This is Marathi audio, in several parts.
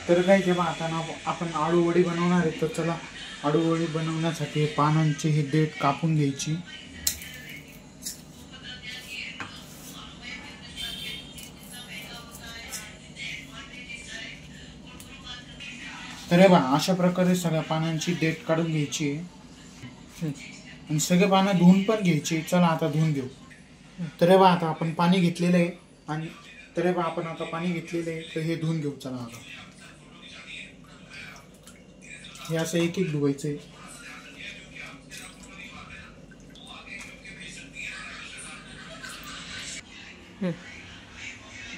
तर काय जेव्हा आता ना आपण आळूवडी बनवणार आहे, तर चला आळूवडी बनवण्यासाठी पानांची ही देठ कापून घ्यायची. तर हे बघा अशा प्रकारे सगळ्या पानांची देठ काढून घ्यायची आणि सगळे पानं धुवून पण घ्यायची. चला आता धुवून घेऊ. तर हे बघा आता आपण पाणी घेतलेलं आहे आणि तर हे बघा आपण आता पाणी घेतलेलं आहे, तर हे धुवून घेऊ. चला आता हे असं एक एक धुवायचं आहे.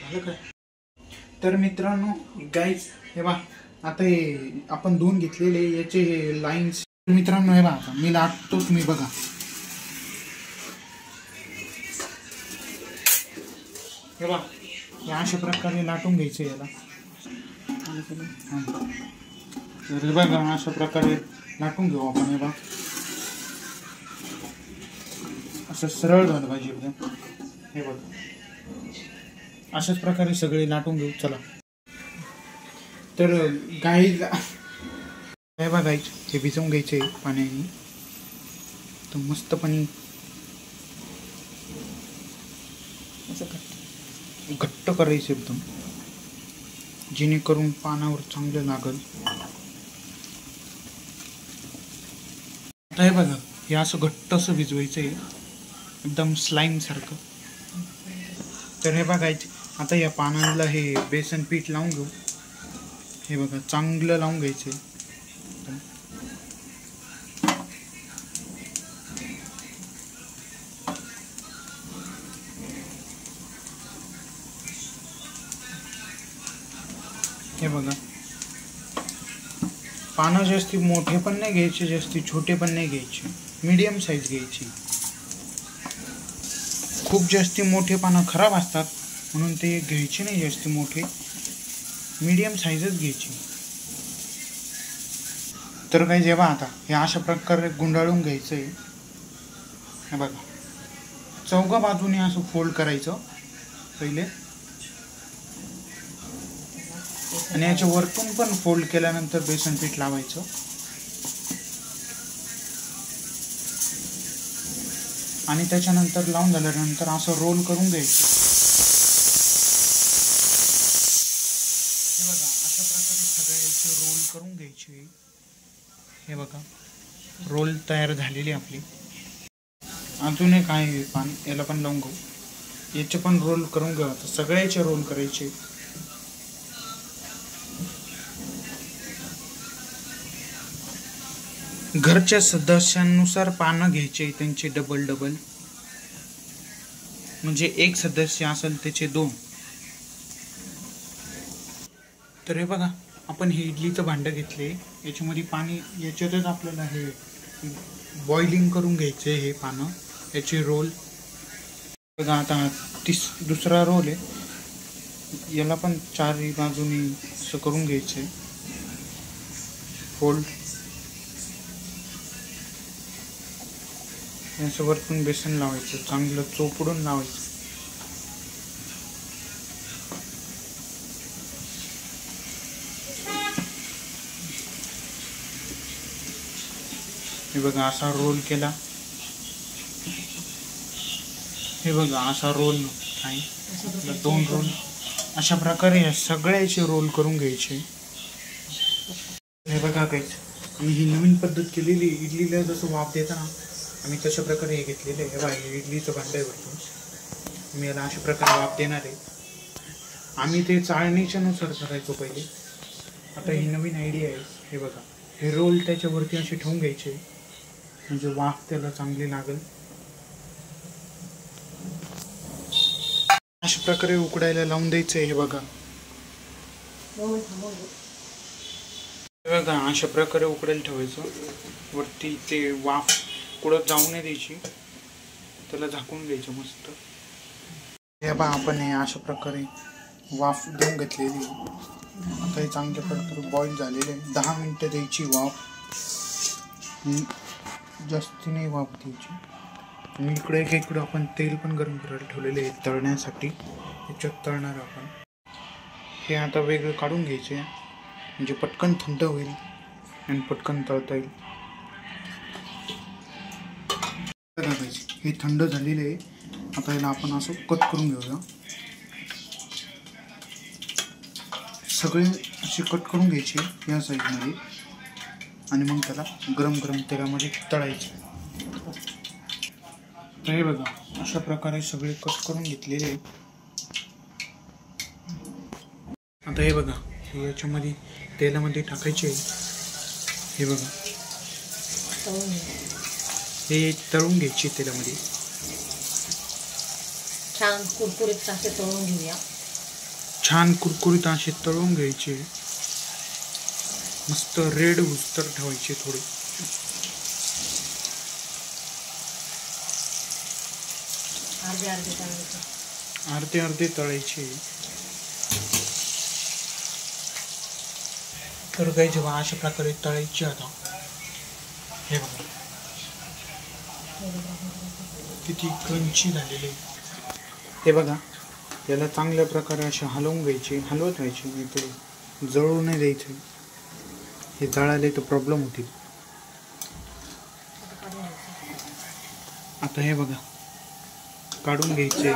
झालं काय? तर मित्रांनो गाईज हे बघा आता हे आपण धुवून घेतलेले याचे हे लाईन्स. मित्रांनो हे बघा आता मी लाटतो, तुम्ही बघा. हे बघा हे अशा प्रकारे लाटून घ्यायचं याला. तर हे बघा अशा प्रकारे लाटून घेऊ आपण. हे बघा असं सरळ झालं पाहिजे एकदम. हे बघा अशाच प्रकारे सगळे लाटून घेऊ. चला तर गाईला काय बघायचं, हे भिजवून घ्यायचे पाण्याने. तर मस्त पाणी असं घट्ट करायचं एकदम, जेणेकरून पानावर चांगलं लागल. आता हे बघा हे असं घट्ट असं भिजवायचं आहे एकदम स्लाईम सारखं. तर हे बघायचं आता या पानाला हे बेसन पीठ लावून घेऊ. हे बघा चांगलं लावून घ्यायचं. हे बघा पानं जास्ती मोठे पण नाही घ्यायचे, जास्ती छोटे पण नाही घ्यायचे, मीडियम साईज घ्यायची. खूप जास्ती मोठे पानं खराब असतात म्हणून ते घ्यायचे नाही जास्ती मोठे, मीडियम साईजच घ्यायची. तर काही जेव्हा आता हे अशा प्रकारे गुंडाळून घ्यायचं आहे. हे बघा चौघा बाजूने असं फोल्ड करायचं पहिले आणि याच्या वरतून पण फोल्ड केल्यानंतर बेसन पीठ लावायचं. आणि त्याच्यानंतर लावून झाल्यानंतर असं रोल करून घ्यायचं. हे बघा अशा प्रकारे सगळ्याचे रोल करून घ्यायचे. हे बघा रोल तयार झालेली आपली. अजून एक आहे पान, याला पण लावून घेऊ. याचे पण रोल करून घेऊ. आता सगळ्याचे रोल करायचे. घरच्या सदस्यांनुसार पानं घ्यायचे, त्यांचे डबल डबल. म्हणजे एक सदस्य असेल त्याचे 2. तर हे बघा आपण हे इडलीचं भांडं घेतले, याच्यामध्ये पाणी, याच्यातच आपल्याला हे बॉइलिंग करून घ्यायचे हे पानं, याचे रोल. बघा आता दुसरा रोल आहे, याला पण 4 बाजूनी असं करून घ्यायचे फोल्ड. याचं वरतून बेसन लावायचं, चांगलं चोपडून लावायचं. हे बघा असा रोल केला. हे बघा असा रोल आहे, 2 रोल. अशा प्रकारे या सगळ्याचे रोल करून घ्यायचे. हे बघा काहीच आम्ही ही नवीन पद्धत केलेली. इडलीला जसं वाफ देता ना आम्ही तशा प्रकारे हे घेतलेले आहे. बघा हे इडलीचं भांडं आहे वरतून. मी याला अशा प्रकारे वाफ देणार आहे. आम्ही ते चाळणीच्या नुसार करायचो पहिले, आता ही नवीन आयडिया आहे. हे बघा हे रोल त्याच्यावरती असे ठेवून घ्यायचे, म्हणजे वाफ त्याला चांगली लागेल. अशा प्रकारे उकडायला लावून द्यायचं. हे बघा बघा अशा प्रकारे उकडायला ठेवायचं. वरती ते वाफ कुठं जाऊ नये द्यायची, त्याला झाकून द्यायचं मस्त. हे बघा आपण हे अशा प्रकारे वाफ देऊन घेतलेली. आता हे चांगल्या प्रकारे बॉईल झालेले. 10 मिनिटं द्यायची वाफ, जास्ती नाही वाफ द्यायची. आणि इकडे आपण तेल पण गरम करायला ठेवलेले आहे तळण्यासाठी. त्याच्यात तळणार आपण. हे आता वेगळं काढून घ्यायचे म्हणजे पटकन थंड होईल आणि पटकन तळता येईल. हे थंड झालेले आहे. आता याला आपण असं कट करून घेऊया. सगळे असे कट करून घ्यायचे या साईडमध्ये आणि मग त्याला गरम गरम तेलामध्ये तळायचे. तर हे बघा अशा प्रकारे सगळे कट करून घेतलेले. आता हे बघा हे याच्यामध्ये तेलामध्ये टाकायचे. हे बघा हे तळून घ्यायचे तेलामध्ये. छान कुरकुरीत असे तळून घेऊया. छान कुरकुरीत असे तळून घ्यायचे. मस्त रेड उस्तर ठेवायचे थोडे. अर्धे अर्धे तळायचे. तर काही जेव्हा अशा प्रकारे तळायचे. आता हे बघा किती क्रंची झालेले. हे बघा याला चांगल्या प्रकारे असे हलवून घ्यायचे. हलवत राहायचे. इथे जळू नाही द्यायचे. हे जळाले तर प्रॉब्लेम होतील. आता हे बघा काढून घ्यायचे.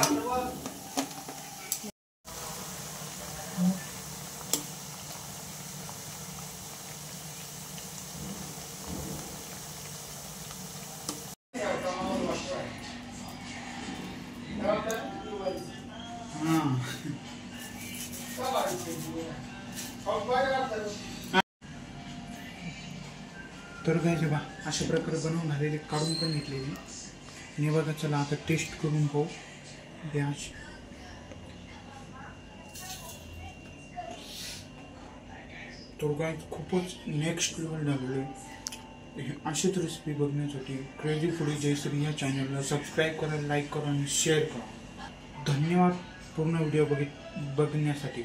तर काय जेव्हा अशा प्रकारे बनवून झालेले काढून पण घेतलेली. आणि बघा चला आता टेस्ट करून पाहू. तर काय खूपच नेक्स्ट लेवल झालेले. अशीच रेसिपी बघण्यासाठी क्रेझी फूडी जयश्री या चॅनलला सबस्क्राईब करा, लाईक करा आणि शेअर करा. धन्यवाद पूर्ण व्हिडिओ बघण्यासाठी.